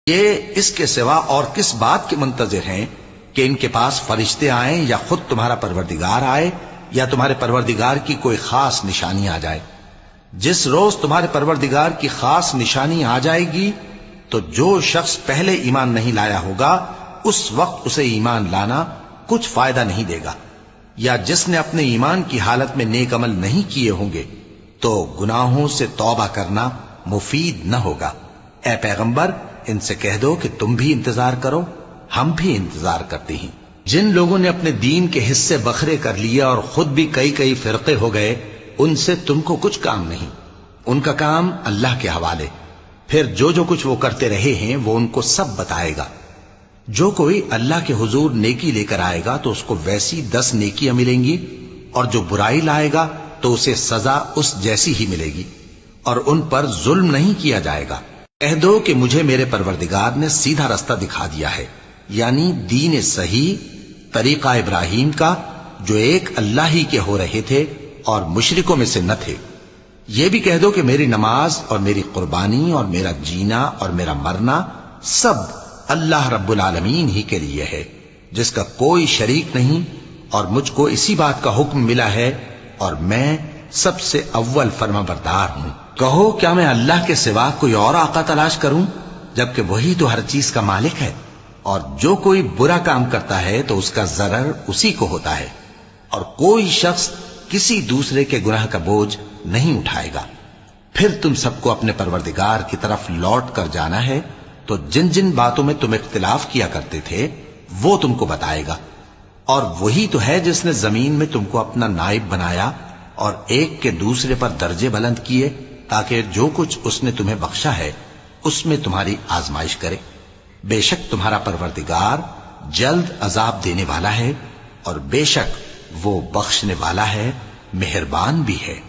یہ اس کے سوا اور کس بات کے منتظر ہیں کہ ان کے پاس فرشتے آئیں یا خود تمہارا پروردگار آئے یا تمہارے پروردگار کی کوئی خاص نشانی آ جائے؟ جس روز تمہارے پروردگار کی خاص نشانی آ جائے گی تو جو شخص پہلے ایمان نہیں لایا ہوگا اس وقت اسے ایمان لانا کچھ فائدہ نہیں دے گا، یا جس نے اپنے ایمان کی حالت میں نیک عمل نہیں کیے ہوں گے تو گناہوں سے توبہ کرنا مفید نہ ہوگا۔ اے پیغمبر، ان سے کہہ دو کہ تم بھی انتظار کرو، ہم بھی انتظار کرتے ہیں۔ جن لوگوں نے اپنے دین کے حصے بکھرے کر لیے اور خود بھی کئی کئی فرقے ہو گئے، ان سے تم کو کچھ کام نہیں، ان کا کام اللہ کے حوالے۔ پھر جو کچھ وہ کرتے رہے ہیں وہ ان کو سب بتائے گا۔ جو کوئی اللہ کے حضور نیکی لے کر آئے گا تو اس کو ویسی 10 نیکیاں ملیں گی، اور جو برائی لائے گا تو اسے سزا اس جیسی ہی ملے گی، اور ان پر ظلم نہیں کیا جائے گا۔ کہہ دو کہ مجھے میرے پروردگار نے سیدھا رستہ دکھا دیا ہے، یعنی دین صحیح، طریقہ ابراہیم کا، جو ایک اللہ ہی کے ہو رہے تھے اور مشرکوں میں سے نہ تھے۔ یہ بھی کہہ دو کہ میری نماز اور میری قربانی اور میرا جینا اور میرا مرنا سب اللہ رب العالمین ہی کے لیے ہے، جس کا کوئی شریک نہیں، اور مجھ کو اسی بات کا حکم ملا ہے اور میں سب سے اول فرما بردار ہوں۔ کہو کیا میں اللہ کے سوا کوئی اور آقا تلاش کروں، جبکہ وہی تو ہر چیز کا مالک ہے، اور جو کوئی برا کام کرتا ہے تو اس کا ضرر اسی کو ہوتا ہے، اور کوئی شخص کسی دوسرے کے گناہ کا بوجھ نہیں اٹھائے گا۔ پھر تم سب کو اپنے پروردگار کی طرف لوٹ کر جانا ہے، تو جن جن باتوں میں تم اختلاف کیا کرتے تھے وہ تم کو بتائے گا، اور وہی تو ہے جس نے زمین میں تم کو اپنا نائب بنایا اور ایک کے دوسرے پر درجے بلند کیے، تاکہ جو کچھ اس نے تمہیں بخشا ہے اس میں تمہاری آزمائش کرے۔ بے شک تمہارا پروردگار جلد عذاب دینے والا ہے، اور بے شک وہ بخشنے والا ہے، مہربان بھی ہے۔